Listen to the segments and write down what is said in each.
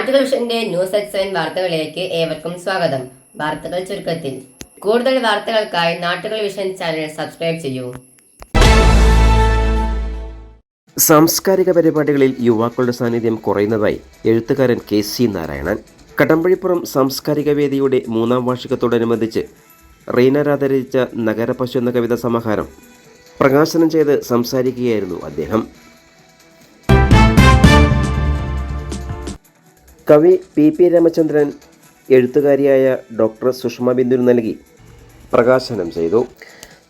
നാട്ടുകൾ വിഷന്റെ news at 7 വാർത്തകളിലേക്ക് ഏവർക്കും സ്വാഗതം. വാർത്തകൾ ചുരുക്കത്തിൽ. കൂടുതൽ വാർത്തകൾക്കായി നാട്ടുകൾ വിഷൻ ചാനൽ സബ്സ്ക്രൈബ് ചെയ്യൂ. സാംസ്കാരിക പരിപാടികളിൽ യുവാക്കളുടെ സാന്നിധ്യം കുറയുന്നതായി എഴുത്തുകാരൻ KC നാരായണൻ. കടമ്പഴിപ്പുറം സാംസ്കാരിക വേദിയുടെ 3ാം വാർഷികത്തോടനുബന്ധിച്ച് റീന രാധ രചിച്ച നഗരപശു എന്ന കവിതാ സമാഹാരം പ്രകാശനം ചെയ്ത് സംസാരിക്കുകയായിരുന്നു അദ്ദേഹം. കവി PP രാമചന്ദ്രൻ എഴുത്തുകാരിയായ ഡോക്ടർ സുഷമ ബിന്ദുവിന് നൽകി പ്രകാശനം ചെയ്തു.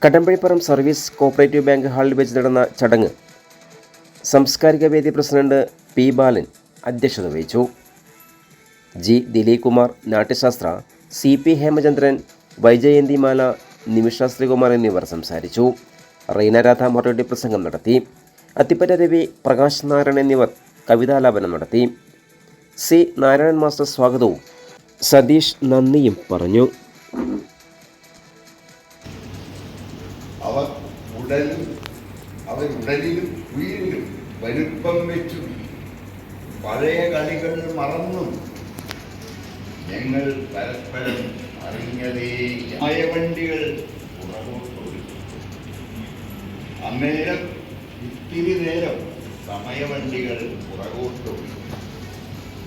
കടമ്പഴിപ്പുറം സർവീസ് കോഓപ്പറേറ്റീവ് ബാങ്ക് ഹാളിൽ വെച്ച് നടന്ന ചടങ്ങ് സാംസ്കാരിക വേദി പ്രസിഡന്റ് P ബാലൻ അധ്യക്ഷത വഹിച്ചു. G ദിലീപ് കുമാർ നാട്യശാസ്ത്ര, CP ഹേമചന്ദ്രൻ, വൈജയന്തിമാല, നിമിഷ ശ്രീകുമാർ എന്നിവർ സംസാരിച്ചു. റീന രാധ മറുപടി പ്രസംഗം നടത്തി. അത്തിപ്പറ്റ രവി, പ്രകാശ് നാരായണൻ എന്നിവർ കവിതാലാപനം നടത്തി. C നാരായണൻ മാസ്റ്റർ സ്വാഗതവും സതീഷ് നന്ദിയും പറഞ്ഞു. അവർ ഉടലിലും വീടിലും വലുപ്പം വെച്ചു പഴയ കളികൾ മറന്നും ഞങ്ങൾ പരസ്പരം അറിഞ്ഞതേ വണ്ടികൾ അന്നേരം ഇത്തിരി നേരം സമയവണ്ടികൾ പുറകോട്ടൊഴി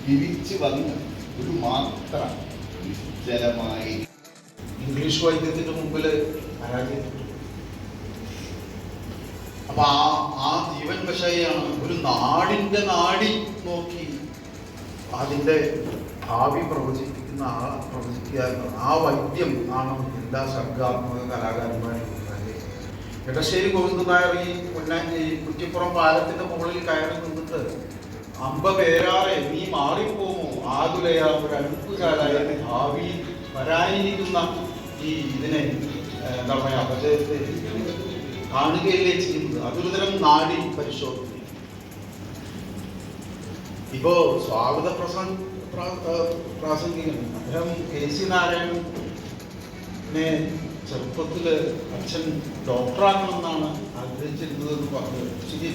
തിരിച്ചു വന്ന് ഒരു മാത്ര നിശ്ചലമായി ഇംഗ്ലീഷ് വൈദ്യത്തിന്റെ മുമ്പിൽ പരാജയപ്പെട്ടു. അപ്പൊ ആ ജീവൻ വശയാണ് ഒരു നാടിന്റെ നാടി നോക്കി അതിന്റെ ഭാവി പ്രവചിപ്പിക്കുന്ന ആ വൈദ്യം ആണ് എല്ലാ സർഗാത്മക കലാകാരന്മാരും. എടശ്ശേരി ഗോവിന്ദൻ നായർ ഈ കുറ്റിപ്പുറം പാലത്തിന്റെ മുകളിൽ കയറി നിന്നിട്ട് അമ്പ പേരാറെ നീ മാറിപ്പോമോ ആതുലയ ഒരു അടുപ്പുകാലായ ഭാവി വരാനിരിക്കുന്ന ഈ ഇതിനെ എന്താ പറയാ അപജയത്തെ കാണുകയല്ലേ ചെയ്യുന്നത്. അതൊരു തരം നാടി പരിശോധന. ഇപ്പോ സ്വാഗത പ്രാസംഗികൻ അദ്ദേഹം KC നാരായണനെ ചെറുപ്പത്തില് അച്ഛൻ ഡോക്ടറാക്കണമെന്നാണ് ആഗ്രഹിച്ചിരുന്നതെന്ന് പറഞ്ഞു. ശരി,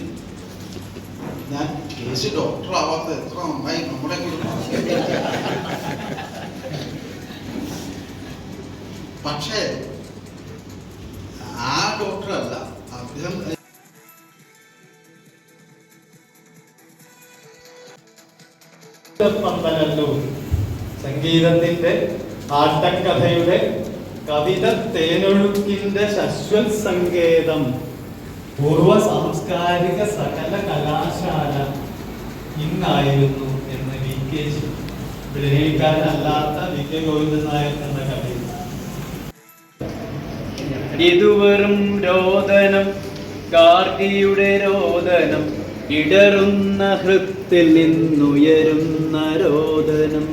ഞാൻ KC ഡോക്ടർ ആവാത്തത് എത്ര നന്നായി നമ്മളെ പക്ഷേ ആ ഡോക്ടർ അല്ല അദ്ദേഹം. സംഗീതത്തിന്റെ ആട്ടക്കഥയുടെ കവിത തേനൊഴുക്കിന്റെ ശശ്വത് സങ്കേതം പൂർവ സാംസ്കാരിക സകല കലാശാല ഇന്നായിരുന്നു എന്ന് VK വിളിക്കാരനല്ലാത്ത VK ഗോവിന്ദൻ നായർ എന്ന കവി. ഇതുവരും രോദനം, ഗാർഗിയുടെ രോദനം, ഇടറുന്ന ഹൃത്തിൽ നിന്നുയരുന്ന രോദനം.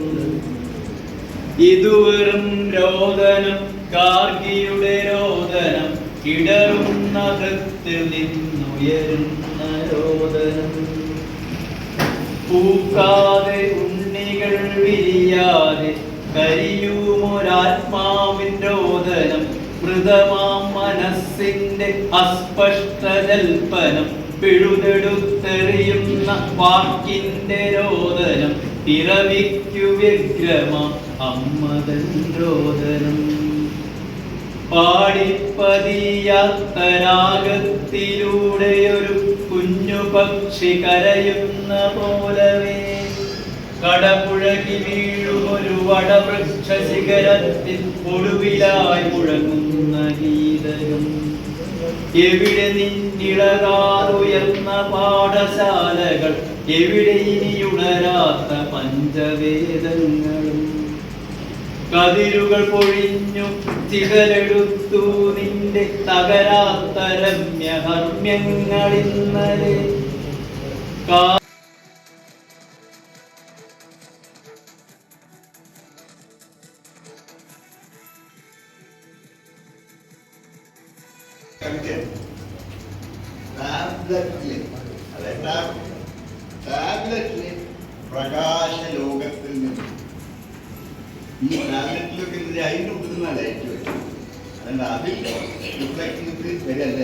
ഇതുവരും രോദനം, ഗാർഗിയുടെ രോദനം, ഇടറുന്ന ഹൃത്തിൽ നിന്നുയരുന്ന രോദനം. പൂക്കാതെ ഉണ്ണികൾ വിരിയാതെ കരിയുമൊരാത്മാവിൻ രോദനം. മൃതമാം മനസ്സിന്റെ അസ്പഷ്ടജൽപ്പനം, പിഴുതെടുത്തെറിയുന്ന വാക്കിന്റെ രോദനം. പിറവിക്കു വ്യഗ്രമാം അമ്മതൻ രോദനം. പാടിപ്പതിയാത്ത രാഗത്തിലൂടെയൊരു കുഞ്ഞു പക്ഷി കരയുന്ന പോലവേ കടപുഴകി വീഴുമൊരു വടവൃക്ഷ ശിഖരത്തിൽ ഒടുവിലായി മുഴങ്ങുന്ന ഗീതകം. എവിടെ നിന്നിളകാതുയർന്ന പാഠശാലകൾ, എവിടെ ഇനിയുണരാത്ത പഞ്ചവേദങ്ങളും. കതിരുകൾ പൊഴിഞ്ഞു ചിതലെടുത്തു നിന്റെ തകരാത്ത രമ്യഹർമ്യങ്ങളിന്നലെ. പ്രകാശ ലോകത്തിൽ നിന്ന് ഈ ടാബ്ലറ്റിലൊക്കെ അതിൻ്റെ ഉള്ളിൽ ലൈറ്റ് വെച്ചു. അതുകൊണ്ട് അതിൽ റിഫ്ലക്ട് വരല്ല.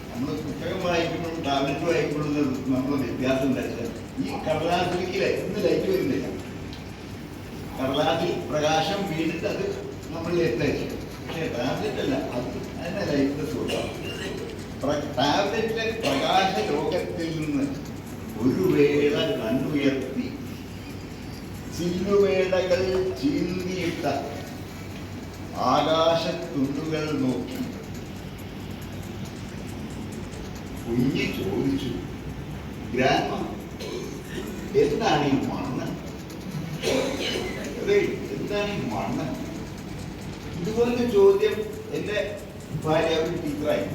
നമ്മൾ പുസ്തകം വായിക്കുമ്പോഴും ടാബ്ലറ്റ് വായിക്കുമ്പോഴും നമ്മൾ വ്യത്യാസം ഉണ്ടാക്കുക. ഈ കടലാസിലേക്ക് ഇന്ന് ലൈറ്റ് വരുന്നില്ല. കടലാസിൽ പ്രകാശം വീണിട്ട് അത് നമ്മൾ എത്തിച്ചു. പക്ഷേ ടാബ്ലറ്റ് അല്ല, അത് അതിനെ ലൈറ്റ് സോഴ്സാണ്. ടാബ്ലറ്റിലെ പ്രകാശ ലോകത്തിൽ നിന്ന് ഒരു വേള കണ്ണുയർത്തി ചില്ലുവേടകൾ ചീന്തിയിട്ട ആകാശത്തുണ്ടുകൾ നോക്കി കുഞ്ഞി ചോദിച്ചു, ഗ്രാൻഡ്മ, എന്താണ് ഈ മണ്ണ്? എന്താണ് ഈ മണ്ണ്? ഇതുപോലത്തെ ചോദ്യം എൻ്റെ ഭാര്യ ഒരു ടീച്ചറായി.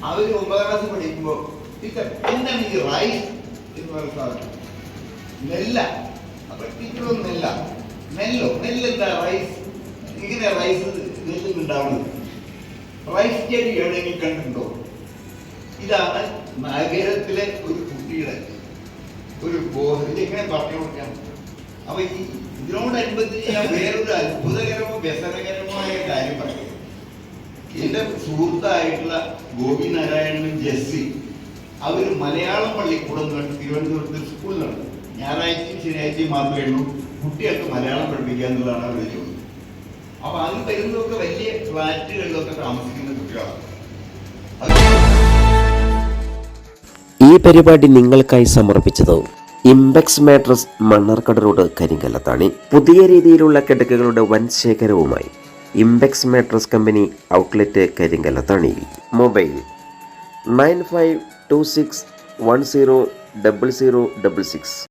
അവർ 9ാം ക്ലാസ് പഠിക്കുമ്പോൾ, ടീച്ചർ എന്താണ് ഈ റൈസ് എന്ന് പറയുന്ന സാധനം? നെല്ല. അപ്പൊ ടീച്ചറും നെല്ലെന്താ റൈസ്? ഇങ്ങനെ റൈസ് നെല്ലുണ്ടാവുന്നത്. റൈസ് ചെടി എവിടെയെങ്കിലും കണ്ടിട്ടുണ്ടോ? ഇതാണ് നഗരത്തിലെ ഒരു കുട്ടിയുടെ ഒരു ബോധം. ഇതെങ്ങനെ പറഞ്ഞു കൊടുക്കാം? അപ്പൊ ഇതിനോടനുബന്ധിച്ച് ഞാൻ വേറൊരു അത്ഭുതകരമോ വ്യസനകരമായ കാര്യം പറയും. എൻ്റെ സുഹൃത്തായിട്ടുള്ള ഗോപിനാരായണനും ജെസ്സി അവർ മലയാളം പള്ളിക്കൂടം തിരുവനന്തപുരത്ത് സ്കൂളിലാണ്. ഞായറാഴ്ചയും ശനിയാഴ്ചയും മാത്രമേ ഉള്ളൂ കുട്ടികൾക്ക് മലയാളം പഠിപ്പിക്കുക എന്നുള്ളതാണ് അവർ ജോലി. അപ്പൊ അതിൽ വരുന്നതൊക്കെ വലിയ ഫ്ലാറ്റുകളിലൊക്കെ താമസിക്കുന്ന കുട്ടികളാണ്. ഈ പരിപാടി നിങ്ങൾക്കായി സമർപ്പിച്ചത് Impex mattress, Mannarkkad road, Karinkallathani. പുതിയ രീതിയിലുള്ള കിടക്കകളുടെ വൻ ശേഖരവുമായി ഇംപെക്സ് മാട്രസ് കമ്പനി ഔട്ട്ലെറ്റ്, കരിങ്കല്ലത്താണിയിൽ. മൊബൈൽ 9526100066.